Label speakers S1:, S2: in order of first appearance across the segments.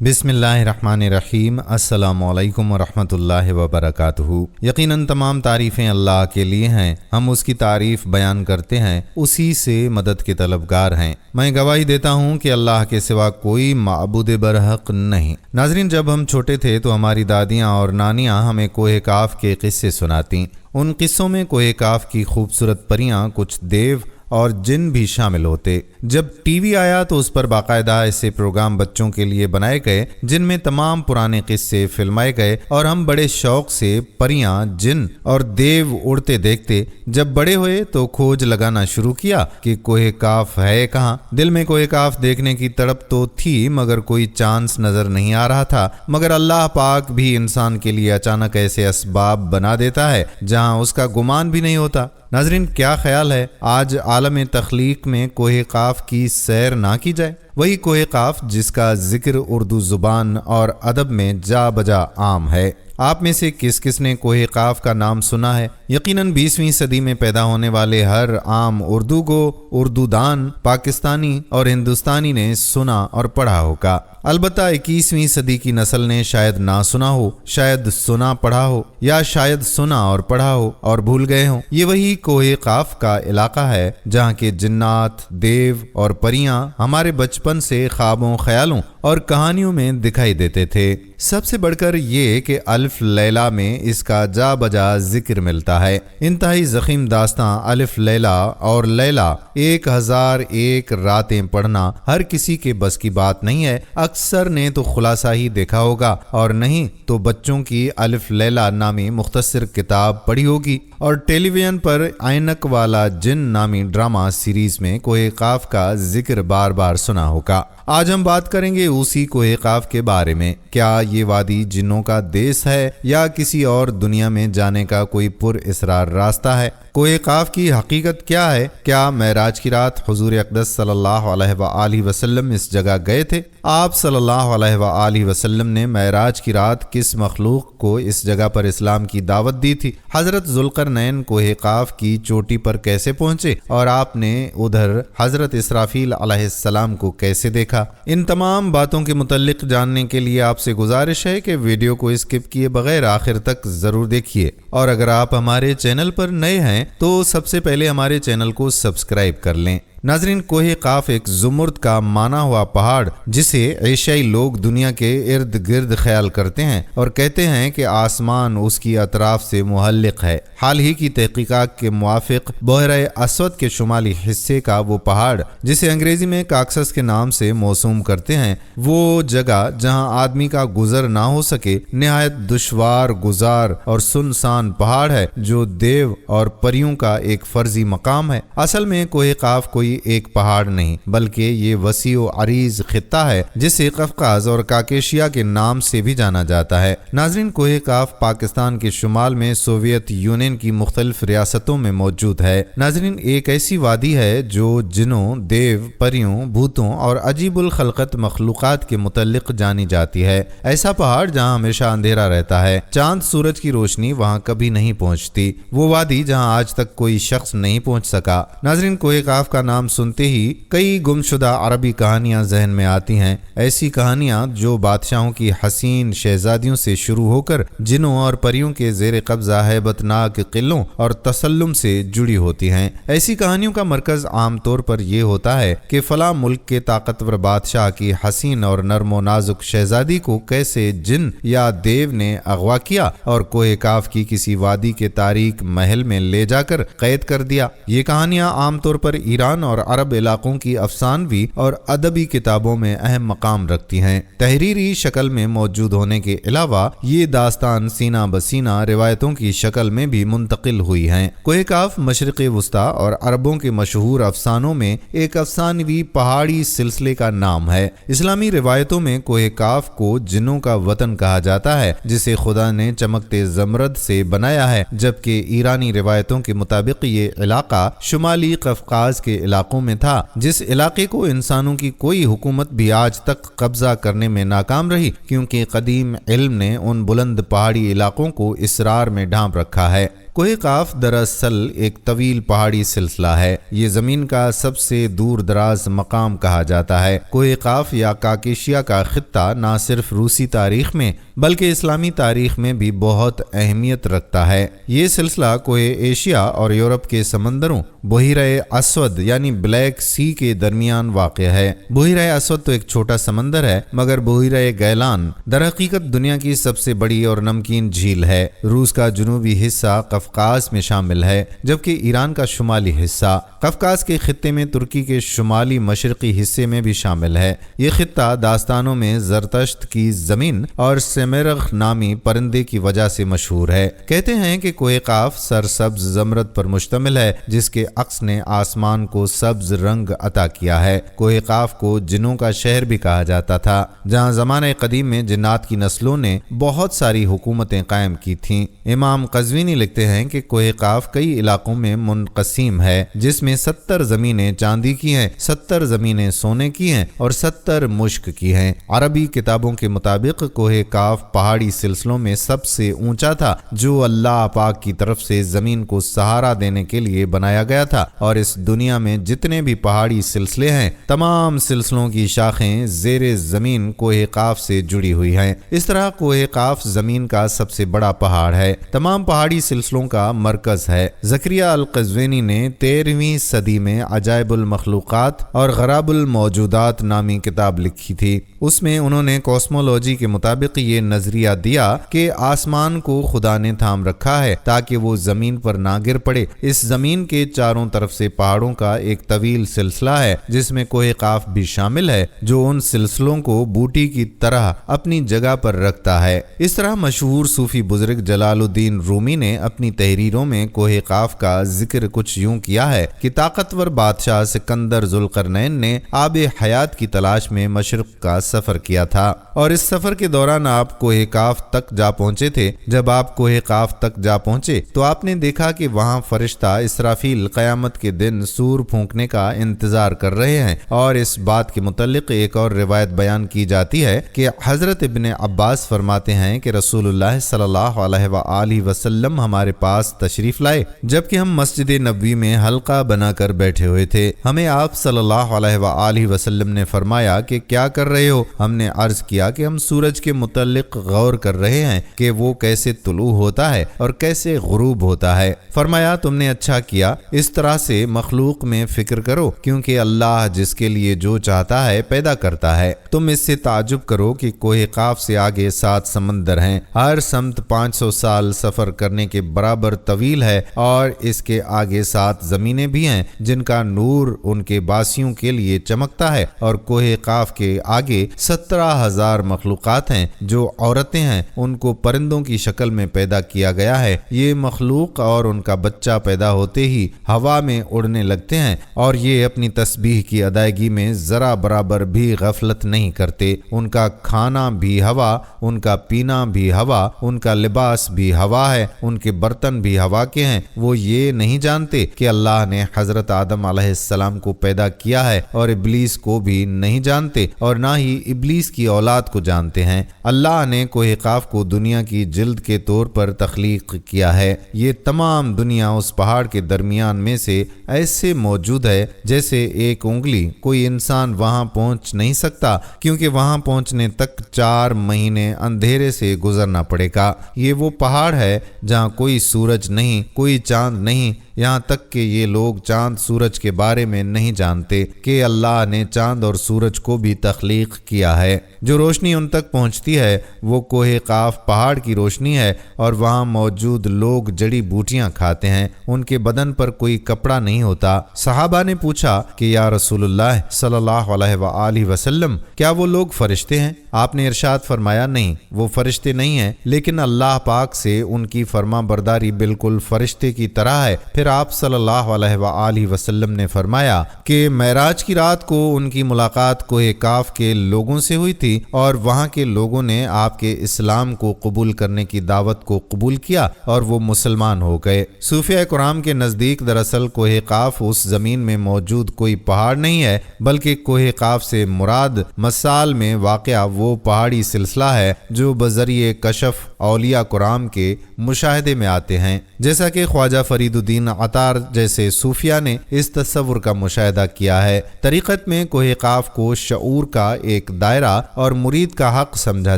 S1: بسم اللہ الرحمن الرحیم۔ السلام علیکم ورحمۃ اللہ وبرکاتہ۔ یقیناً تمام تعریفیں اللہ کے لیے ہیں، ہم اس کی تعریف بیان کرتے ہیں، اسی سے مدد کے طلبگار ہیں۔ میں گواہی دیتا ہوں کہ اللہ کے سوا کوئی معبود برحق نہیں۔ ناظرین، جب ہم چھوٹے تھے تو ہماری دادیاں اور نانیاں ہمیں کوہ کاف کے قصے سناتیں۔ ان قصوں میں کوہ کاف کی خوبصورت پریاں، کچھ دیو اور جن بھی شامل ہوتے۔ جب ٹی وی آیا تو اس پر باقاعدہ ایسے پروگرام بچوں کے لیے بنائے گئے جن میں تمام پرانے قصے فلمائے گئے اور ہم بڑے شوق سے پریاں، جن اور دیو اڑتے دیکھتے۔ جب بڑے ہوئے تو کھوج لگانا شروع کیا کہ کوہ کاف ہے کہاں۔ دل میں کوہ کاف دیکھنے کی تڑپ تو تھی، مگر کوئی چانس نظر نہیں آ رہا تھا۔ مگر اللہ پاک بھی انسان کے لیے اچانک ایسے اسباب بنا دیتا ہے جہاں اس کا گمان بھی نہیں ہوتا۔ ناظرین، کیا خیال ہے آج عالم تخلیق میں کوہ کاف کی سیر نہ کی جائے؟ وہی کوہ کاف جس کا ذکر اردو زبان اور ادب میں جا بجا عام ہے۔ آپ میں سے کس کس نے کوہ کاف کا نام سنا ہے؟ یقیناً 20ویں صدی میں پیدا ہونے والے ہر عام اردو گو، اردو دان، پاکستانی اور ہندوستانی نے سنا اور پڑھا ہوگا۔ البتہ 21ویں صدی کی نسل نے شاید نہ سنا ہو، شاید سنا پڑھا ہو، یا شاید سنا اور پڑھا ہو اور بھول گئے ہوں۔ یہ وہی کوہ کاف کا علاقہ ہے جہاں کے جنات، دیو اور پریاں ہمارے بچپن سے خوابوں، خیالوں اور کہانیوں میں دکھائی دیتے تھے۔ سب سے بڑھ کر یہ کہ الف لیلہ میں اس کا جا بجا ذکر ملتا ہے۔ انتہائی ضخیم داستاں الف لیلہ اور لیلہ 1001 راتیں پڑھنا ہر کسی کے بس کی بات نہیں ہے۔ اکثر نے تو خلاصہ ہی دیکھا ہوگا، اور نہیں تو بچوں کی الف لیلہ نامی مختصر کتاب پڑھی ہوگی، اور ٹیلی ویژن پر عینک والا جن نامی ڈرامہ سیریز میں کوہ کاف کا ذکر بار بار سنا ہوگا۔ آج ہم بات کریں گے اسی کوہ کاف کے بارے میں۔ کیا یہ وادی جنوں کا دیس ہے یا کسی اور دنیا میں جانے کا کوئی پر اسرار راستہ ہے؟ کوہ کاف کی حقیقت کیا ہے؟ کیا معراج کی رات حضور اقدس صلی اللہ علیہ وآلہ وسلم اس جگہ گئے تھے؟ آپ صلی اللہ علیہ وآلہ وسلم نے معراج کی رات کس مخلوق کو اس جگہ پر اسلام کی دعوت دی تھی؟ حضرت ذوالقرنین کوہ کاف کی چوٹی پر کیسے پہنچے اور آپ نے ادھر حضرت اسرافیل علیہ السلام کو کیسے دیکھا؟ ان تمام باتوں کے متعلق جاننے کے لیے آپ سے گزارش ہے کہ ویڈیو کو اسکپ کیے بغیر آخر تک ضرور دیکھیے، اور اگر آپ ہمارے چینل پر نئے ہیں تو سب سے پہلے ہمارے چینل کو سبسکرائب کر لیں۔ ناظرین، کوہ کاف ایک زمرد کا مانا ہوا پہاڑ جسے ایشیائی لوگ دنیا کے ارد گرد خیال کرتے ہیں اور کہتے ہیں کہ آسمان اس کی اطراف سے محلق ہے۔ حال ہی کی تحقیقات کے موافق بحیرہ اسود کے شمالی حصے کا وہ پہاڑ جسے انگریزی میں کاکسس کے نام سے موسوم کرتے ہیں، وہ جگہ جہاں آدمی کا گزر نہ ہو سکے، نہایت دشوار گزار اور سنسان پہاڑ ہے جو دیو اور پریوں کا ایک فرضی مقام ہے۔ اصل میں کوہ کاف کوئی ایک پہاڑ نہیں، بلکہ یہ وسیع و عریض خطہ ہے جسے قفقاز اور کاکیشیا کے نام سے بھی جانا جاتا ہے۔ ناظرین، کوہ کاف پاکستان کے شمال میں سوویت یونین کی مختلف ریاستوں میں موجود ہے۔ ناظرین، ایک ایسی وادی ہے جو جنوں، دیو، پریوں، بھوتوں اور عجیب الخلقت مخلوقات کے متعلق جانی جاتی ہے۔ ایسا پہاڑ جہاں ہمیشہ اندھیرا رہتا ہے، چاند سورج کی روشنی وہاں کبھی نہیں پہنچتی، وہ وادی جہاں آج تک کوئی شخص نہیں پہنچ سکا۔ ناظرین، کوہ کاف کا نام سنتے ہی کئی گمشدہ عربی کہانیاں ذہن میں آتی ہیں، ایسی کہانیاں جو بادشاہوں کی حسین شہزادیوں سے شروع ہو کر جنوں اور پریوں کے زیر قبضہ ہیبت ناک قلعوں اور تسلم سے جڑی ہوتی ہیں۔ ایسی کہانیوں کا مرکز عام طور پر یہ ہوتا ہے کہ فلاں ملک کے طاقتور بادشاہ کی حسین اور نرم و نازک شہزادی کو کیسے جن یا دیو نے اغوا کیا اور کوہ کاف کی کسی وادی کے تاریک محل میں لے جا کر قید کر دیا۔ یہ کہانیاں عام طور پر ایران اور عرب علاقوں کی افسانوی اور ادبی کتابوں میں اہم مقام رکھتی ہیں۔ تحریری شکل میں موجود ہونے کے علاوہ یہ داستان سینہ بسینہ روایتوں کی شکل میں بھی منتقل ہوئی ہیں۔ کوہ کاف مشرق وسطیٰ اور عربوں کے مشہور افسانوں میں ایک افسانوی پہاڑی سلسلے کا نام ہے۔ اسلامی روایتوں میں کوہ کاف کو جنوں کا وطن کہا جاتا ہے جسے خدا نے چمکتے زمرد سے بنایا ہے، جبکہ ایرانی روایتوں کے مطابق یہ علاقہ شمالی قفقاز کے علاقوں میں تھا، جس علاقے کو انسانوں کی کوئی حکومت بھی آج تک قبضہ کرنے میں ناکام رہی، کیونکہ قدیم علم نے ان بلند پہاڑی علاقوں کو اسرار میں ڈھانپ رکھا ہے۔ کوہ قاف دراصل ایک طویل پہاڑی سلسلہ ہے۔ یہ زمین کا سب سے دور دراز مقام کہا جاتا ہے۔ کوہ قاف یا کاکیشیا کا خطہ نہ صرف روسی تاریخ میں بلکہ اسلامی تاریخ میں بھی بہت اہمیت رکھتا ہے۔ یہ سلسلہ کوہ ایشیا اور یورپ کے سمندروں بحیرہ اسود یعنی بلیک سی کے درمیان واقع ہے۔ بحیرہ اسود تو ایک چھوٹا سمندر ہے، مگر بحیرہ گیلان در حقیقت دنیا کی سب سے بڑی اور نمکین جھیل ہے۔ روس کا جنوبی حصہ قفقاز میں شامل ہے، جبکہ ایران کا شمالی حصہ قفقاز کے خطے میں ترکی کے شمالی مشرقی حصے میں بھی شامل ہے۔ یہ خطہ داستانوں میں زرتشت کی زمین اور سیمرغ نامی پرندے کی وجہ سے مشہور ہے۔ کہتے ہیں کہ کوہ قاف سرسبز زمرد پر مشتمل ہے، جس کے عکس نے آسمان کو سبز رنگ عطا کیا ہے۔ کوہ قاف کو جنوں کا شہر بھی کہا جاتا تھا، جہاں زمانہ قدیم میں جنات کی نسلوں نے بہت ساری حکومتیں قائم کی تھیں۔ امام قزوینی لکھتے ہیں کہ کوہ قاف کئی علاقوں میں منقسم ہے، جس میں 70 زمینیں چاندی کی ہیں، 70 زمینیں سونے کی ہیں اور 70 مشک کی ہیں۔ عربی کتابوں کے مطابق کوہ قاف پہاڑی سلسلوں میں سب سے اونچا تھا، جو اللہ پاک کی طرف سے زمین کو سہارا دینے کے لیے بنایا گیا تھا، اور اس دنیا میں جتنے بھی پہاڑی سلسلے ہیں تمام سلسلوں کی شاخیں زیر زمین کوہ قاف سے جڑی ہوئی ہیں۔ اس طرح کوہ قاف زمین کا سب سے بڑا پہاڑ ہے، تمام پہاڑی سلسلوں کا مرکز ہے۔ زکریا القزوینی نے 13ویں صدی میں عجائب المخلوقات اور غراب الموجودات نامی کتاب لکھی تھی۔ اس میں انہوں نے کوسمولوجی کے مطابق یہ نظریہ دیا کہ آسمان کو خدا نے تھام رکھا ہے تاکہ وہ زمین پر نہ گر پڑے۔ اس زمین کے چاروں طرف سے پہاڑوں کا ایک طویل سلسلہ ہے، جس میں کوہ قاف بھی شامل ہے، جو ان سلسلوں کو بوٹی کی طرح اپنی جگہ پر رکھتا ہے۔ اس طرح مشہور صوفی بزرگ جلال الدین رومی نے اپنی تحریروں میں کوہ قاف کا ذکر کچھ یوں کیا ہے کہ طاقتور بادشاہ سکندر ذوالقرنین نے آب حیات کی تلاش میں مشرق کا سفر کیا تھا، اور اس سفر کے دوران آپ کوہ قاف تک جا پہنچے تھے۔ جب آپ کوہ قاف تک جا پہنچے تو آپ نے دیکھا کہ وہاں فرشتہ اسرافیل قیامت کے دن سور پھونکنے کا انتظار کر رہے ہیں، اور اس بات کے متعلق ایک اور روایت بیان کی جاتی ہے کہ حضرت ابن عباس فرماتے ہیں کہ رسول اللہ صلی اللہ علیہ وآلہ وسلم ہمارے پاس تشریف لائے جبکہ ہم مسجد نبوی میں حلقہ بنا کر بیٹھے ہوئے تھے۔ ہمیں آپ صلی اللہ علیہ وآلہ وسلم نے فرمایا کہ کیا کر رہے ہو؟ ہم نے عرض کیا کہ ہم سورج کے متعلق غور کر رہے ہیں کہ وہ کیسے طلوع ہوتا ہے اور کیسے غروب ہوتا ہے۔ فرمایا تم نے اچھا کیا، اس طرح سے مخلوق میں فکر کرو، کیونکہ اللہ جس کے لیے جو چاہتا ہے پیدا کرتا ہے۔ تم اس سے تعجب کرو کہ کوہ قاف سے آگے 7 سمندر ہیں، ہر سمت 500 سال سفر کرنے کے برابر طویل ہے، اور اس کے آگے 7 زمینیں بھی ہیں جن کا نور ان کے باسیوں کے لیے چمکتا ہے، اور کوہ قاف کے آگے 17,000 مخلوقات ہیں جو عورتیں ہیں، ان کو پرندوں کی شکل میں پیدا کیا گیا ہے۔ یہ مخلوق اور ان کا بچہ پیدا ہوتے ہی ہوا میں اڑنے لگتے ہیں، اور یہ اپنی تسبیح کی ادائیگی میں ذرا برابر بھی غفلت نہیں کرتے۔ ان کا کھانا بھی ہوا، ان کا پینا بھی ہوا، ان کا لباس بھی ہوا ہے، ان کے برتن بھی ہوا کے ہیں۔ وہ یہ نہیں جانتے کہ اللہ نے حضرت آدم علیہ السلام کو پیدا کیا ہے، اور ابلیس کو بھی نہیں جانتے، اور نہ ہی ابلیس کی اولاد کو جانتے ہیں۔ اللہ نے کوہ قاف کو دنیا کی جلد کے طور پر تخلیق کیا ہے۔ یہ تمام دنیا اس پہاڑ کے درمیان میں سے ایسے موجود ہے جیسے ایک انگلی۔ کوئی انسان وہاں پہنچ نہیں سکتا، کیونکہ وہاں پہنچنے تک 4 مہینے اندھیرے سے گزرنا پڑے گا۔ یہ وہ پہاڑ ہے جہاں کوئی سورج نہیں، کوئی چاند نہیں، یہاں تک کہ یہ لوگ چاند سورج کے بارے میں نہیں جانتے کہ اللہ نے چاند اور سورج کو بھی تخلیق کیا ہے۔ جو روشنی ان تک پہنچتی ہے وہ کوہ قاف پہاڑ کی روشنی ہے، اور وہاں موجود لوگ جڑی بوٹیاں کھاتے ہیں، ان کے بدن پر کوئی کپڑا نہیں ہوتا۔ صحابہ نے پوچھا کہ یا رسول اللہ صلی اللہ علیہ وآلہ وسلم، کیا وہ لوگ فرشتے ہیں؟ آپ نے ارشاد فرمایا نہیں، وہ فرشتے نہیں ہیں، لیکن اللہ پاک سے ان کی فرما برداری بالکل فرشتے کی طرح ہے۔ پھر آپ صلی اللہ علیہ وآلہ وسلم نے فرمایا کہ معراج کی رات کو ان کی ملاقات کوہ قاف کے لوگوں سے ہوئی تھی، دی اور وہاں کے لوگوں نے آپ کے اسلام کو قبول کرنے کی دعوت کو قبول کیا اور وہ مسلمان ہو گئے۔ صوفیہ کرام کے نزدیک دراصل کوہ قاف اس زمین میں موجود کوئی پہاڑ نہیں ہے، بلکہ کوہ قاف سے مراد مسال میں واقع وہ پہاڑی سلسلہ ہے جو بذریعہ کشف اولیاء کرام کے مشاہدے میں آتے ہیں، جیسا کہ خواجہ فرید الدین عطار جیسے صوفیہ نے اس تصور کا مشاہدہ کیا ہے۔ طریقت میں کوہ قاف کو شعور کا ایک دائرہ اور مرید کا حق سمجھا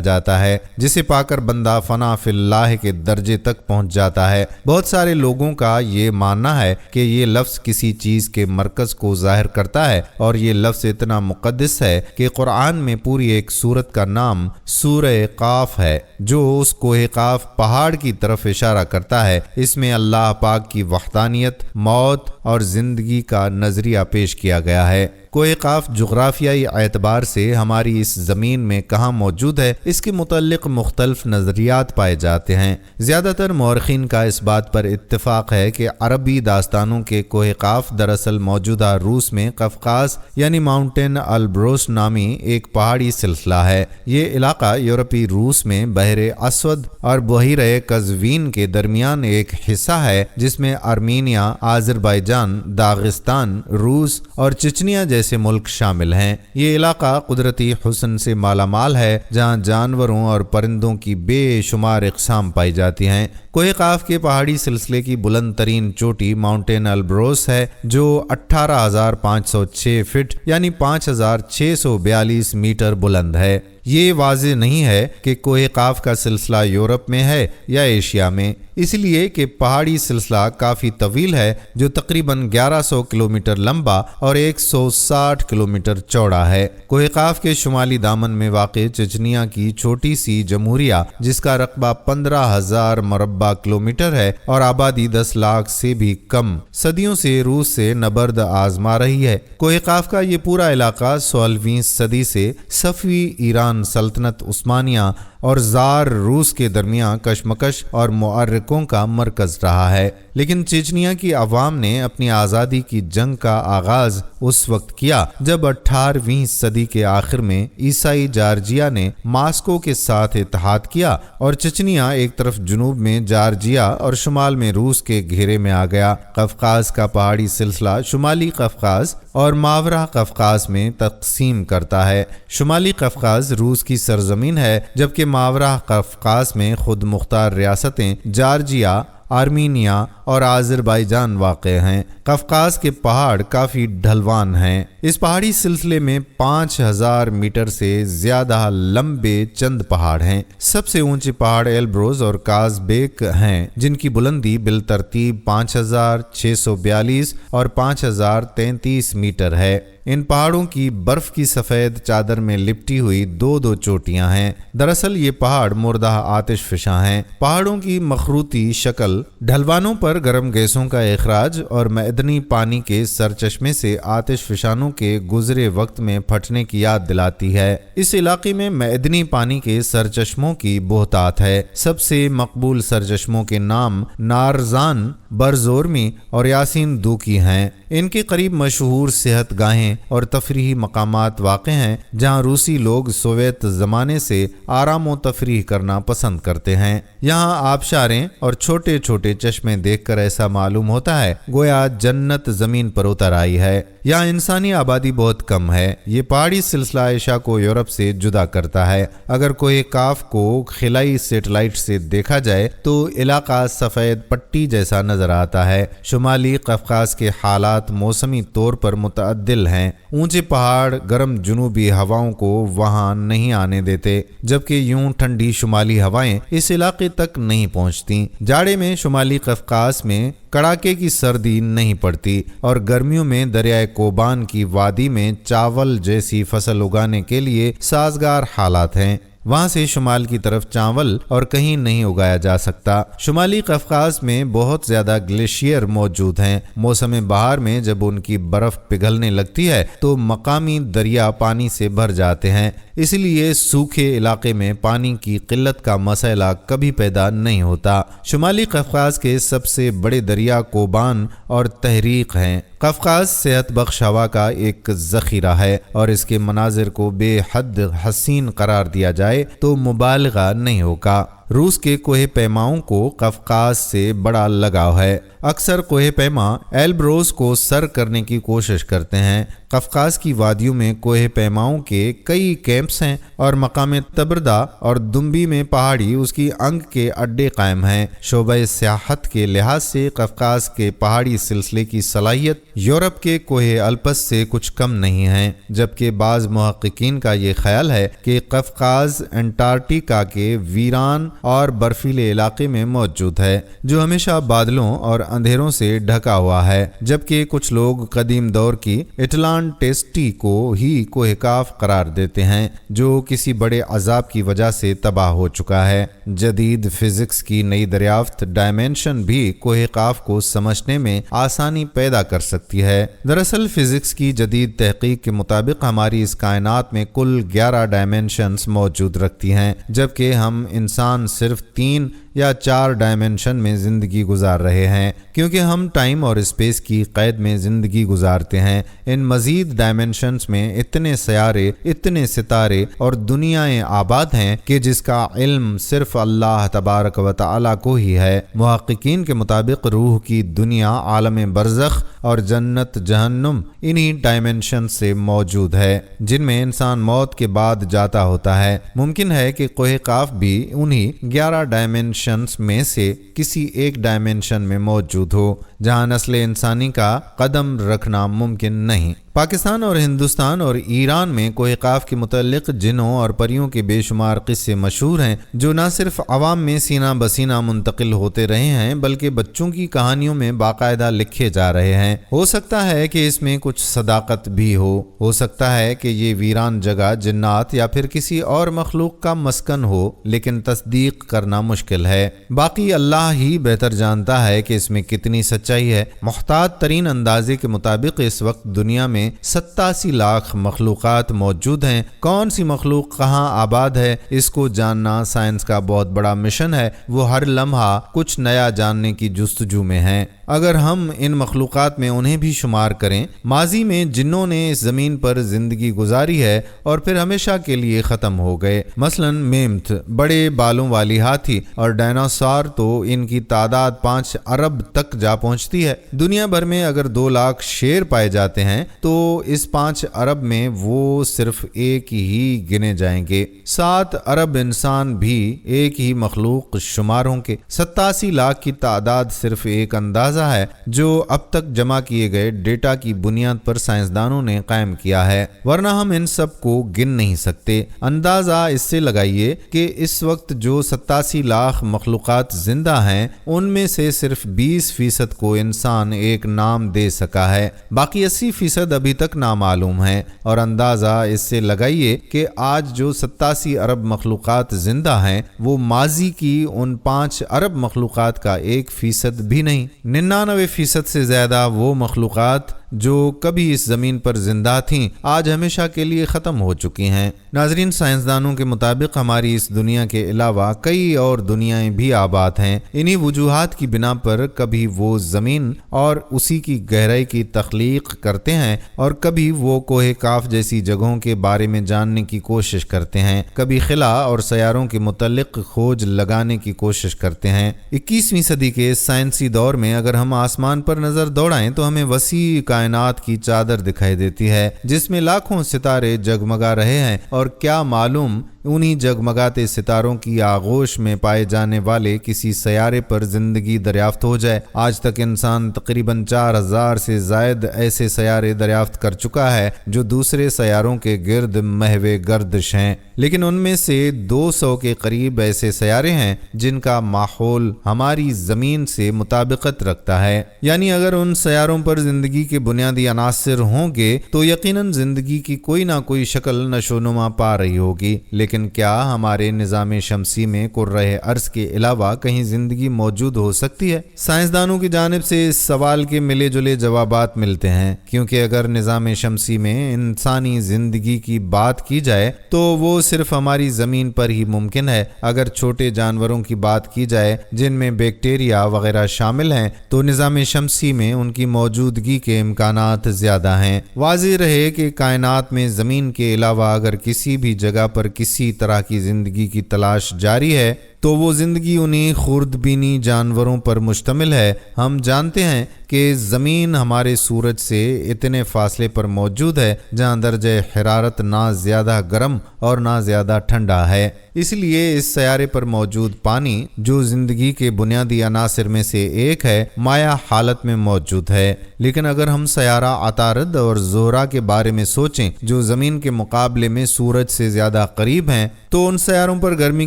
S1: جاتا ہے، جسے پا کر بندہ فنا فی اللہ کے درجے تک پہنچ جاتا ہے۔ بہت سارے لوگوں کا یہ ماننا ہے کہ یہ لفظ کسی چیز کے مرکز کو ظاہر کرتا ہے، اور یہ لفظ اتنا مقدس ہے کہ قرآن میں پوری ایک سورت کا نام سورہ قاف ہے، جو اس کوہ قاف پہاڑ کی طرف اشارہ کرتا ہے۔ اس میں اللہ پاک کی وحدانیت، موت اور زندگی کا نظریہ پیش کیا گیا ہے۔ کوہ قاف جغرافیائی اعتبار سے ہماری اس زمین میں کہاں موجود ہے، اس کے متعلق مختلف نظریات پائے جاتے ہیں۔ زیادہ تر مورخین کا اس بات پر اتفاق ہے کہ عربی داستانوں کے کوہ قاف دراصل موجودہ روس میں قفقاز یعنی ماؤنٹین البروس نامی ایک پہاڑی سلسلہ ہے۔ یہ علاقہ یورپی روس میں بحر اسود اور بحیرہ قزوین کے درمیان ایک حصہ ہے، جس میں آرمینیا، آذربائیجان، داغستان، روس اور چچنیا جیسے ملک شامل ہیں۔ یہ علاقہ قدرتی حسن سے مالا مال ہے، جہاں جانوروں اور پرندوں کی بے شمار اقسام پائی جاتی ہیں۔ کوہ قاف کے پہاڑی سلسلے کی بلند ترین چوٹی ماؤنٹین البروس ہے، جو 18,506 فٹ یعنی 5,642 میٹر بلند ہے۔ یہ واضح نہیں ہے کہ کوہ قاف کا سلسلہ یورپ میں ہے یا ایشیا میں، اس لیے کہ پہاڑی سلسلہ کافی طویل ہے، جو تقریباً 1100 کلومیٹر لمبا اور 160 کلومیٹر چوڑا ہے۔ کوہ قاف کے شمالی دامن میں واقع چچنیا کی چھوٹی سی جمہوریہ، جس کا رقبہ 15,000 مربع کلومیٹر ہے اور آبادی 10 لاکھ سے بھی کم، صدیوں سے روس سے نبرد آزما رہی ہے۔ کوہ قاف کا یہ پورا علاقہ 16ویں صدی سے صفوی ایران سلطنت عثمانیہ اور زار روس کے درمیان کشمکش اور معرکوں کا مرکز رہا ہے، لیکن چچنیا کی عوام نے اپنی آزادی کی جنگ کا آغاز اس وقت کیا جب 18ویں صدی کے آخر میں عیسائی جارجیا نے ماسکو کے ساتھ اتحاد کیا اور چچنیا ایک طرف جنوب میں جارجیا اور شمال میں روس کے گھیرے میں آ گیا۔ قفقاز کا پہاڑی سلسلہ شمالی قفقاز اور ماورا قفقاز میں تقسیم کرتا ہے۔ شمالی قفقاز روس کی سرزمین ہے، جبکہ ماورا قفقاز میں خود مختار ریاستیں جارجیا، آرمینیا اور آذربائیجان واقع ہیں۔ قفقاز کے پہاڑ کافی ڈھلوان ہیں۔ اس پہاڑی سلسلے میں 5,000 میٹر سے زیادہ لمبے چند پہاڑ ہیں۔ سب سے اونچے پہاڑ ایلبروز اور کازبیک ہیں، جن کی بلندی بالترتیب 5,642 اور 5,033 میٹر ہے۔ ان پہاڑوں کی برف کی سفید چادر میں لپٹی ہوئی دو چوٹیاں ہیں۔ دراصل یہ پہاڑ مردہ آتش فشاں ہیں۔ پہاڑوں کی مخروطی شکل ڈھلوانوں پر گرم گیسوں کا اخراج اور معدنی پانی کے سرچشمے سے آتش فشانوں کے گزرے وقت میں پھٹنے کی یاد دلاتی ہے۔ اس علاقے میں معدنی پانی کے سرچشموں کی بہتات ہے۔ سب سے مقبول سرچشموں کے نام نارزان، برزورمی اور یاسین دوکی ہیں۔ ان کے قریب مشہور صحت گاہیں اور تفریحی مقامات واقع ہیں، جہاں روسی لوگ سوویت زمانے سے آرام و تفریح کرنا پسند کرتے ہیں۔ یہاں آبشاریں اور چھوٹے چھوٹے چشمے دیکھ کر ایسا معلوم ہوتا ہے گویا جنت زمین پر اتر آئی ہے۔ یہاں انسانی آبادی بہت کم ہے۔ یہ پہاڑی سلسلہ ایشیا کو یورپ سے جدا کرتا ہے۔ اگر کوہ قاف کو خلائی سیٹلائٹ سے دیکھا جائے تو علاقہ سفید پٹی جیسا نظر آتا ہے۔ شمالی قفقاز کے حالات موسمی طور پر متعدل ہیں۔ اونچے پہاڑ گرم جنوبی ہواؤں کو وہاں نہیں آنے دیتے، جبکہ یوں ٹھنڈی شمالی ہوائیں اس علاقے تک نہیں پہنچتی۔ جاڑے میں شمالی قفقاز میں کڑاکے کی سردی نہیں پڑتی اور گرمیوں میں دریائے کوبان کی وادی میں چاول جیسی فصل اگانے کے لیے سازگار حالات ہیں۔ وہاں سے شمال کی طرف چاول اور کہیں نہیں اگایا جا سکتا۔ شمالی قفقاز میں بہت زیادہ گلیشیئر موجود ہیں۔ موسم بہار میں جب ان کی برف پگھلنے لگتی ہے تو مقامی دریا پانی سے بھر جاتے ہیں، اس لیے سوکھے علاقے میں پانی کی قلت کا مسئلہ کبھی پیدا نہیں ہوتا۔ شمالی قفقاز کے سب سے بڑے دریا کوبان اور تحریق ہیں۔ قفقاز صحت بخش ہوا کا ایک ذخیرہ ہے اور اس کے مناظر کو بے حد حسین قرار دیا جائے تو مبالغہ نہیں ہوگا۔ روس کے کوہ پیماؤں کو قفقاز سے بڑا لگاؤ ہے۔ اکثر کوہ پیما ایلبروس کو سر کرنے کی کوشش کرتے ہیں۔ قفقاز کی وادیوں میں کوہ پیماؤں کے کئی کیمپس ہیں اور مقام تبردہ اور دمبی میں پہاڑی اس کی انگ کے اڈے قائم ہیں۔ شعبہ سیاحت کے لحاظ سے قفقاز کے پہاڑی سلسلے کی صلاحیت یورپ کے کوہ الپس سے کچھ کم نہیں ہے، جبکہ بعض محققین کا یہ خیال ہے کہ قفقاز انٹارکٹیکا کے ویران اور برفیلے علاقے میں موجود ہے جو ہمیشہ بادلوں اور اندھیروں سے ڈھکا ہوا ہے، جبکہ کچھ لوگ قدیم دور کی اٹلانٹسٹی کو ہی کوہ کاف قرار دیتے ہیں جو کسی بڑے عذاب کی وجہ سے تباہ ہو چکا ہے۔ جدید فزکس کی نئی دریافت ڈائمینشن بھی کوہ کاف کو سمجھنے میں آسانی پیدا کر سکتی ہے۔ دراصل فزکس کی جدید تحقیق کے مطابق ہماری اس کائنات میں کل 11 ڈائمینشنز موجود رکھتی ہیں، جبکہ ہم انسان صرف 3 یا 4 ڈائمینشن میں زندگی گزار رہے ہیں، کیونکہ ہم ٹائم اور اسپیس کی قید میں زندگی گزارتے ہیں۔ ان مزید ڈائمینشنز میں اتنے سیارے، اتنے ستارے اور دنیایں آباد ہیں کہ جس کا علم صرف اللہ تبارک و تعالی کو ہی ہے۔ محققین کے مطابق روح کی دنیا، عالم برزخ اور جنت جہنم انہی ڈائمینشن سے موجود ہے جن میں انسان موت کے بعد جاتا ہوتا ہے۔ ممکن ہے کہ کوہ کاف بھی انہی 11 ڈائمینشنز میں سے کسی ایک ڈائمینشن میں موجود ہو جہاں نسل انسانی کا قدم رکھنا ممکن نہیں۔ پاکستان اور ہندوستان اور ایران میں کوہ کاف کے متعلق جنوں اور پریوں کے بے شمار قصے مشہور ہیں جو نہ صرف عوام میں سینہ بسینہ منتقل ہوتے رہے ہیں بلکہ بچوں کی کہانیوں میں باقاعدہ لکھے جا رہے ہیں۔ ہو سکتا ہے کہ اس میں کچھ صداقت بھی ہو سکتا ہے کہ یہ ویران جگہ جنات یا پھر کسی اور مخلوق کا مسکن ہو، لیکن تصدیق کرنا مشکل ہے۔ باقی اللہ ہی بہتر جانتا ہے کہ اس میں کتنی سچائی ہے۔ محتاط ترین اندازے کے مطابق اس وقت دنیا میں 87 لاکھ مخلوقات موجود ہیں۔ کون سی مخلوق کہاں آباد ہے اس کو جاننا سائنس کا بہت بڑا مشن ہے۔ وہ ہر لمحہ کچھ نیا جاننے کی جستجو میں ہیں۔ اگر ہم ان مخلوقات میں انہیں بھی شمار کریں، ماضی میں جنوں نے اس زمین پر زندگی گزاری ہے اور پھر ہمیشہ کے لیے ختم ہو گئے۔ مثلا میمتھ، بڑے بالوں والی ہاتھی اور ڈائناسور، تو ان کی تعداد 5 ارب تک جا پہنچتی ہے۔ دنیا بھر میں اگر 2 لاکھ شیر پائے جاتے ہیں تو اس 5 ارب میں وہ صرف ایک ہی گنے جائیں گے۔ 7 ارب انسان بھی ایک ہی مخلوق شمار ہوں گے۔ 87 لاکھ کی تعداد صرف ایک اندازہ ہے جو اب تک جمع کیے گئے ڈیٹا کی بنیاد پر سائنسدانوں نے قائم کیا ہے، ورنہ ہم ان سب کو گن نہیں سکتے۔ اندازہ اس سے لگائیے کہ اس وقت جو 87 لاکھ مخلوقات زندہ ہیں ان میں سے صرف 20% کو انسان ایک نام دے سکا ہے، باقی 80% ابھی تک نامعلوم ہیں۔ اور اندازہ اس سے لگائیے کہ آج جو 87 ارب مخلوقات زندہ ہیں وہ ماضی کی ان 5 ارب مخلوقات کا 1% بھی نہیں۔ 99% سے زیادہ وہ مخلوقات جو کبھی اس زمین پر زندہ تھیں آج ہمیشہ کے لیے ختم ہو چکی ہیں۔ ناظرین، سائنسدانوں کے مطابق ہماری اس دنیا کے علاوہ کئی اور دنیایں بھی آباد ہیں۔ انہی وجوہات کی بنا پر کبھی وہ زمین اور اسی کی گہرائی کی تخلیق کرتے ہیں اور کبھی وہ کوہ کاف جیسی جگہوں کے بارے میں جاننے کی کوشش کرتے ہیں، کبھی خلا اور سیاروں کے متعلق کھوج لگانے کی کوشش کرتے ہیں۔ 21ویں صدی کے سائنسی دور میں اگر ہم آسمان پر نظر دوڑائیں تو ہمیں وسیع کائنات کی چادر دکھائی دیتی ہے جس میں لاکھوں ستارے جگمگا رہے ہیں، اور کیا معلوم انہی جگمگاتے ستاروں کی آغوش میں پائے جانے والے کسی سیارے پر زندگی دریافت ہو جائے۔ آج تک انسان تقریباً 4000 سے زائد ایسے سیارے دریافت کر چکا ہے جو دوسرے سیاروں کے گرد محو گردش ہیں، لیکن ان میں سے 200 کے قریب ایسے سیارے ہیں جن کا ماحول ہماری زمین سے مطابقت رکھتا ہے۔ یعنی اگر ان سیاروں پر زندگی کے بنیادی عناصر ہوں گے تو یقیناً زندگی کی کوئی نہ کوئی شکل نشو و نما پا رہی ہوگی، لیکن لیکن کیا ہمارے نظام شمسی میں کرۂ ارض کے علاوہ کہیں زندگی موجود ہو سکتی ہے؟ سائنسدانوں کی جانب سے اس سوال کے ملے جلے جوابات ملتے ہیں، کیونکہ اگر نظام شمسی میں انسانی زندگی کی بات کی جائے تو وہ صرف ہماری زمین پر ہی ممکن ہے۔ اگر چھوٹے جانوروں کی بات کی جائے جن میں بیکٹیریا وغیرہ شامل ہیں تو نظام شمسی میں ان کی موجودگی کے امکانات زیادہ ہیں۔ واضح رہے کہ کائنات میں زمین کے علاوہ اگر کسی بھی جگہ پر کسی طرح کی زندگی کی تلاش جاری ہے تو وہ زندگی انہی خوردبینی جانوروں پر مشتمل ہے۔ ہم جانتے ہیں کہ زمین ہمارے سورج سے اتنے فاصلے پر موجود ہے جہاں درجہ حرارت نہ زیادہ گرم اور نہ زیادہ ٹھنڈا ہے، اس لیے اس سیارے پر موجود پانی جو زندگی کے بنیادی عناصر میں سے ایک ہے مائع حالت میں موجود ہے۔ لیکن اگر ہم سیارہ عطارد اور زہرہ کے بارے میں سوچیں جو زمین کے مقابلے میں سورج سے زیادہ قریب ہیں تو ان سیاروں پر گرمی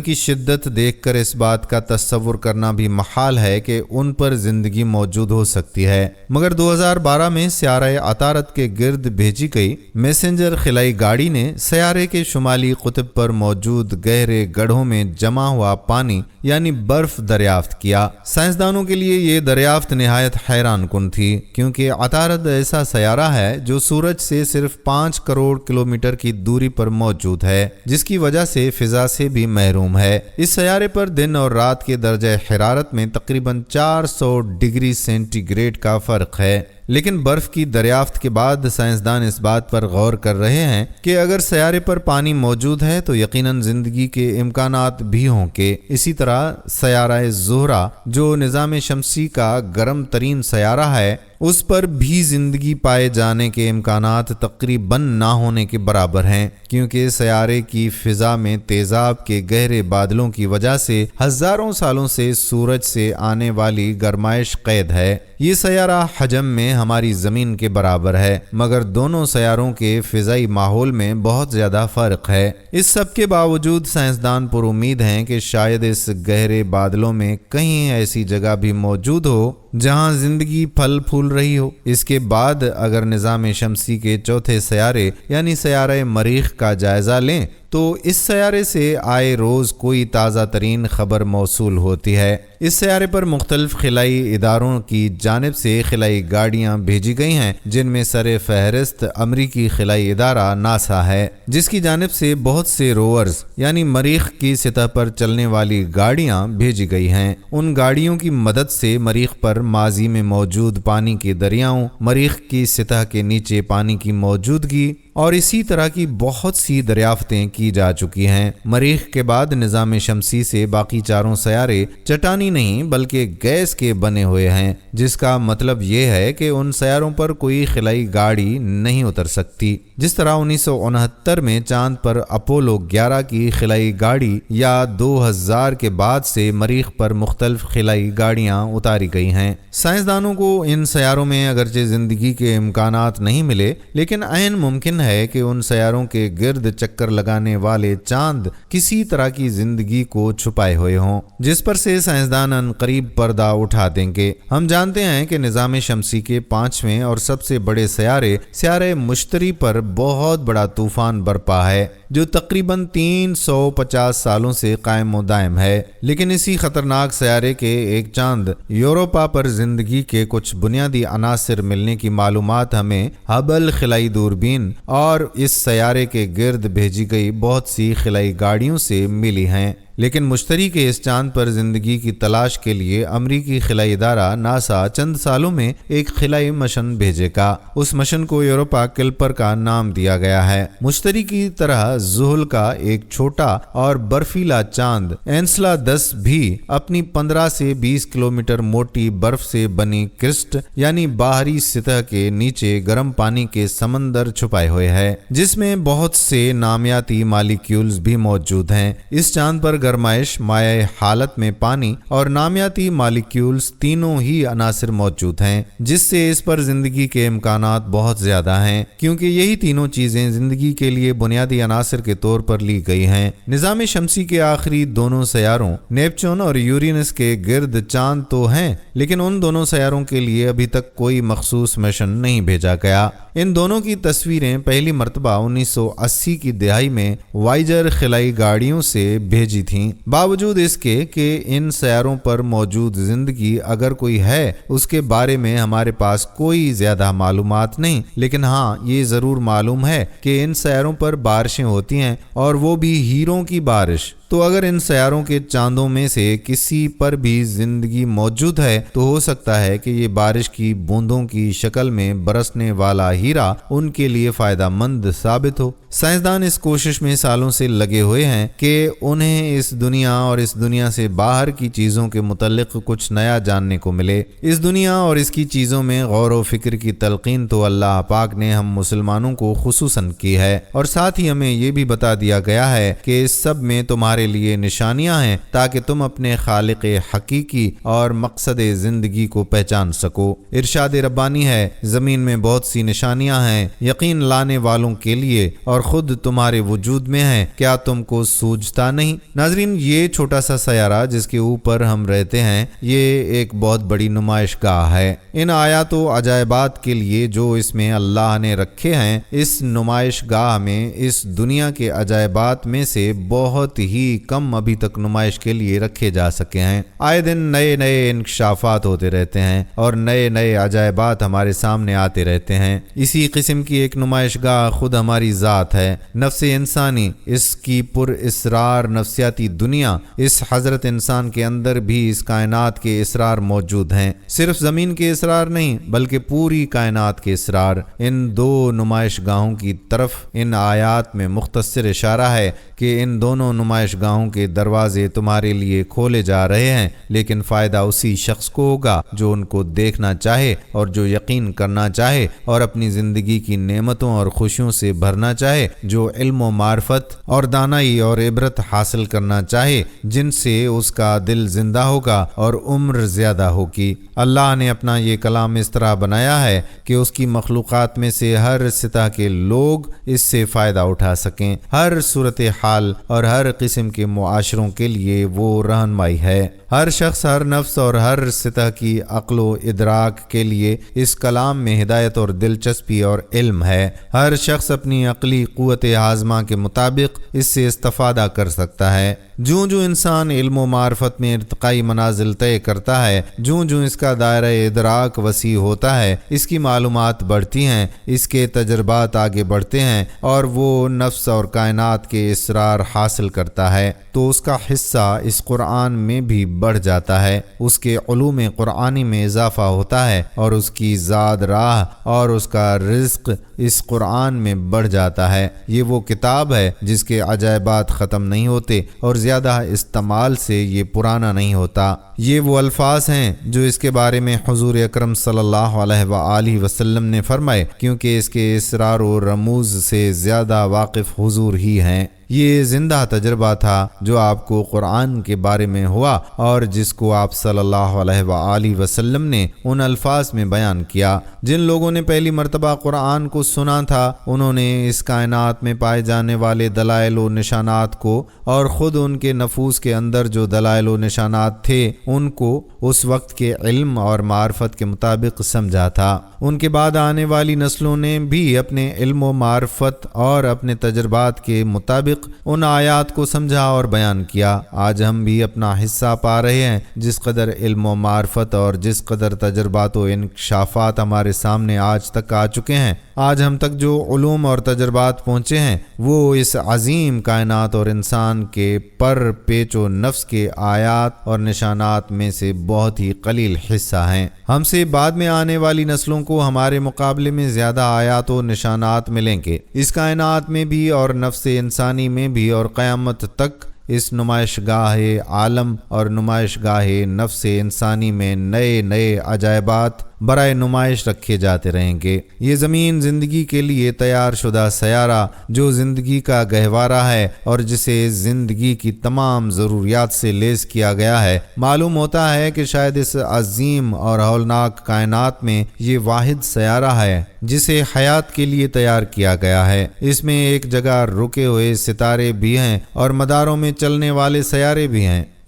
S1: کی شدت دیکھ کر اس بات کا تصور کرنا بھی محال ہے کہ ان پر زندگی موجود ہو سکتی ہے۔ مگر 2012 میں سیارہ عطارد کے گرد بھیجی گئی میسنجر خلائی گاڑی نے سیارے کے شمالی قطب پر موجود گہرے گڑھوں میں جمع ہوا پانی یعنی برف دریافت کیا۔ سائنسدانوں کے لیے یہ دریافت نہایت حیران کن تھی، کیونکہ عطارد ایسا سیارہ ہے جو سورج سے صرف 5 کروڑ کلومیٹر کی دوری پر موجود ہے، جس کی وجہ سے فضا سے بھی محروم ہے۔ اس سیارے پر دن اور رات کے درجہ حرارت میں تقریباً 400 ڈگری سینٹی گریڈ کا فرق ہے۔ لیکن برف کی دریافت کے بعد سائنسدان اس بات پر غور کر رہے ہیں کہ اگر سیارے پر پانی موجود ہے تو یقیناً زندگی کے امکانات بھی ہوں گے۔ اسی طرح سیارہ زہرہ جو نظام شمسی کا گرم ترین سیارہ ہے، اس پر بھی زندگی پائے جانے کے امکانات تقریباً نہ ہونے کے برابر ہیں، کیونکہ سیارے کی فضا میں تیزاب کے گہرے بادلوں کی وجہ سے ہزاروں سالوں سے سورج سے آنے والی گرمائش قید ہے۔ یہ سیارہ حجم میں ہماری زمین کے برابر ہے، مگر دونوں سیاروں کے فضائی ماحول میں بہت زیادہ فرق ہے۔ اس سب کے باوجود سائنسدان پر امید ہیں کہ شاید اس گہرے بادلوں میں کہیں ایسی جگہ بھی موجود ہو جہاں زندگی پھل پھول رہی ہو۔ اس کے بعد اگر نظام شمسی کے چوتھے سیارے یعنی سیارہ مریخ کا جائزہ لیں تو اس سیارے سے آئے روز کوئی تازہ ترین خبر موصول ہوتی ہے۔ اس سیارے پر مختلف خلائی اداروں کی جانب سے خلائی گاڑیاں بھیجی گئی ہیں، جن میں سر فہرست امریکی خلائی ادارہ ناسا ہے، جس کی جانب سے بہت سے روورز یعنی مریخ کی سطح پر چلنے والی گاڑیاں بھیجی گئی ہیں۔ ان گاڑیوں کی مدد سے مریخ پر ماضی میں موجود پانی کے دریاؤں، مریخ کی سطح کے نیچے پانی کی موجودگی اور اسی طرح کی بہت سی دریافتیں کی جا چکی ہیں۔ مریخ کے بعد نظام شمسی سے باقی چاروں سیارے چٹانی نہیں بلکہ گیس کے بنے ہوئے ہیں، جس کا مطلب یہ ہے کہ ان سیاروں پر کوئی خلائی گاڑی نہیں اتر سکتی۔ جس طرح 1969 میں چاند پر اپولو 11 کی خلائی گاڑی یا 2000 کے بعد سے مریخ پر مختلف خلائی گاڑیاں اتاری گئی ہیں۔ سائنسدانوں کو ان سیاروں میں اگرچہ زندگی کے امکانات نہیں ملے، لیکن عین ممکن ہے کہ ان سیاروں کے گرد چکر لگانے والے چاند کسی طرح کی زندگی کو چھپائے ہوئے ہوں، جس پر سے سائنسدان عنقریب پردہ اٹھا دیں گے۔ ہم جانتے ہیں کہ نظام شمسی کے 5ویں اور سب سے بڑے سیارہ مشتری پر بہت بڑا طوفان برپا ہے جو تقریباً 350 سالوں سے قائم و دائم ہے، لیکن اسی خطرناک سیارے کے ایک چاند یوروپا پر زندگی کے کچھ بنیادی عناصر ملنے کی معلومات ہمیں ہبل خلائی دوربین اور اس سیارے کے گرد بھیجی گئی بہت سی خلائی گاڑیوں سے ملی ہیں۔ لیکن مشتری کے اس چاند پر زندگی کی تلاش کے لیے امریکی خلائی ادارہ ناسا چند سالوں میں ایک خلائی مشن بھیجے گا۔ اس مشن کو یوروپا کلپر کا نام دیا گیا ہے۔ مشتری کی طرح زحل کا ایک چھوٹا اور برفیلا چاند اینسلا 10 بھی اپنی 15 سے 20 کلومیٹر موٹی برف سے بنی کرسٹ یعنی باہری سطح کے نیچے گرم پانی کے سمندر چھپائے ہوئے ہے، جس میں بہت سے نامیاتی مالیکیولز بھی موجود ہیں۔ اس چاند پر گرمائش، مائع حالت میں پانی اور نامیاتی مالیکیولز تینوں ہی عناصر موجود ہیں، جس سے اس پر زندگی کے امکانات بہت زیادہ ہیں، کیونکہ یہی تینوں چیزیں زندگی کے لیے بنیادی عناصر کے طور پر لی گئی ہیں۔ نظام شمسی کے آخری دونوں سیاروں نیپچون اور یورینس کے گرد چاند تو ہیں، لیکن ان دونوں سیاروں کے لیے ابھی تک کوئی مخصوص مشن نہیں بھیجا گیا۔ ان دونوں کی تصویریں پہلی مرتبہ 1980 کی دہائی میں وائجر خلائی گاڑیوں سے بھیجی تھیں۔ باوجود اس کے کہ ان سیاروں پر موجود زندگی اگر کوئی ہے اس کے بارے میں ہمارے پاس کوئی زیادہ معلومات نہیں، لیکن ہاں یہ ضرور معلوم ہے کہ ان سیاروں پر بارشیں ہوتی ہیں اور وہ بھی ہیروں کی بارش۔ تو اگر ان سیاروں کے چاندوں میں سے کسی پر بھی زندگی موجود ہے تو ہو سکتا ہے کہ یہ بارش کی بوندوں کی شکل میں برسنے والا ہیرا ان کے لیے فائدہ مند ثابت ہو۔ سائنسدان اس کوشش میں سالوں سے لگے ہوئے ہیں کہ انہیں اس دنیا اور اس دنیا سے باہر کی چیزوں کے متعلق کچھ نیا جاننے کو ملے۔ اس دنیا اور اس کی چیزوں میں غور و فکر کی تلقین تو اللہ پاک نے ہم مسلمانوں کو خصوصاً کی ہے، اور ساتھ ہی ہمیں یہ بھی بتا دیا گیا ہے کہ اس سب میں تمہارے لیے نشانیاں ہیں تاکہ تم اپنے خالق حقیقی اور مقصد زندگی کو پہچان سکو۔ ارشاد ربانی ہے، زمین میں بہت سی نشانیاں ہیں یقین لانے والوں کے لیے اور خود تمہارے وجود میں ہیں، کیا تم کو سوجتا نہیں؟ ناظرین، یہ چھوٹا سا سیارہ جس کے اوپر ہم رہتے ہیں یہ ایک بہت بڑی نمائش گاہ ہے۔ ان آیات و عجائبات کے لیے جو اس میں اللہ نے رکھے ہیں، اس نمائش گاہ میں اس دنیا کے عجائبات میں سے بہت ہی کم ابھی تک نمائش کے لیے رکھے جا سکے ہیں۔ آئے دن نئے نئے انکشافات ہوتے رہتے ہیں اور نئے نئے عجائبات ہمارے سامنے آتے رہتے ہیں۔ اسی قسم کی ایک نمائش گاہ خود ہماری ذات ہے، نفس انسانی، اس کی پر اسرار نفسیاتی دنیا۔ اس حضرت انسان کے اندر بھی اس کائنات کے اسرار موجود ہیں، صرف زمین کے اسرار نہیں بلکہ پوری کائنات کے اسرار۔ ان دو نمائش گاہوں کی طرف ان آیات میں مختصر اشارہ ہے کہ ان دونوں نمائش گاہوں کے دروازے تمہارے لیے کھولے جا رہے ہیں، لیکن فائدہ اسی شخص کو ہوگا جو ان کو دیکھنا چاہے اور جو یقین کرنا چاہے اور اپنی زندگی کی نعمتوں اور خوشیوں سے بھرنا چاہے، جو علم و معرفت اور دانائی اور عبرت حاصل کرنا چاہے، جن سے اس کا دل زندہ ہوگا اور عمر زیادہ ہوگی۔ اللہ نے اپنا یہ کلام اس طرح بنایا ہے کہ اس کی مخلوقات میں سے ہر سطح کے لوگ اس سے فائدہ اٹھا سکیں۔ ہر صورتحال اور ہر قسم کے معاشروں کے لیے وہ رہنمائی ہے۔ ہر شخص، ہر نفس اور ہر سطح کی عقل و ادراک کے لیے اس کلام میں ہدایت اور دلچسپی اور علم ہے۔ ہر شخص اپنی عقلی قوت ہاضمہ کے مطابق اس سے استفادہ کر سکتا ہے۔ جوں جوں انسان علم و معرفت میں ارتقائی منازل طے کرتا ہے، جوں جوں اس کا دائرہ ادراک وسیع ہوتا ہے، اس کی معلومات بڑھتی ہیں، اس کے تجربات آگے بڑھتے ہیں اور وہ نفس اور کائنات کے اسرار حاصل کرتا ہے تو اس کا حصہ اس قرآن میں بھی بڑھ جاتا ہے، اس کے علوم قرآنی میں اضافہ ہوتا ہے اور اس کی زاد راہ اور اس کا رزق اس قرآن میں بڑھ جاتا ہے۔ یہ وہ کتاب ہے جس کے عجائبات ختم نہیں ہوتے اور زیادہ استعمال سے یہ پرانا نہیں ہوتا۔ یہ وہ الفاظ ہیں جو اس کے بارے میں حضور اکرم صلی اللہ علیہ وآلہ وسلم نے فرمائے، کیونکہ اس کے اسرار و رموز سے زیادہ واقف حضور ہی ہیں۔ یہ زندہ تجربہ تھا جو آپ کو قرآن کے بارے میں ہوا اور جس کو آپ صلی اللہ علیہ وآلہ وسلم نے ان الفاظ میں بیان کیا۔ جن لوگوں نے پہلی مرتبہ قرآن کو سنا تھا انہوں نے اس کائنات میں پائے جانے والے دلائل و نشانات کو اور خود ان کے نفوس کے اندر جو دلائل و نشانات تھے ان کو اس وقت کے علم اور معرفت کے مطابق سمجھا تھا۔ ان کے بعد آنے والی نسلوں نے بھی اپنے علم و معرفت اور اپنے تجربات کے مطابق ان آیات کو سمجھا اور بیان کیا۔ آج ہم بھی اپنا حصہ پا رہے ہیں۔ جس قدر علم و معرفت اور جس قدر تجربات و انکشافات ہمارے سامنے آج تک آ چکے ہیں، آج ہم تک جو علوم اور تجربات پہنچے ہیں وہ اس عظیم کائنات اور انسان کے پر پیچ و نفس کے آیات اور نشانات میں سے بہت ہی قلیل حصہ ہیں۔ ہم سے بعد میں آنے والی نسلوں کو ہمارے مقابلے میں زیادہ آیات و نشانات ملیں گے، اس کائنات میں بھی اور نفس انسانی میں بھی، اور قیامت تک اس نمائش گاہ عالم اور نمائش گاہ نفس انسانی میں نئے نئے عجائبات برائے نمائش رکھے جاتے رہیں گے۔ یہ زمین زندگی کے لیے تیار شدہ سیارہ جو زندگی کا گہوارہ ہے اور جسے زندگی کی تمام ضروریات سے لیس کیا گیا ہے، معلوم ہوتا ہے کہ شاید اس عظیم اور ہولناک کائنات میں یہ واحد سیارہ ہے جسے حیات کے لیے تیار کیا گیا ہے۔ اس میں ایک جگہ رکے ہوئے ستارے بھی ہیں اور مداروں میں چلنے والے سیارے بھی ہیں۔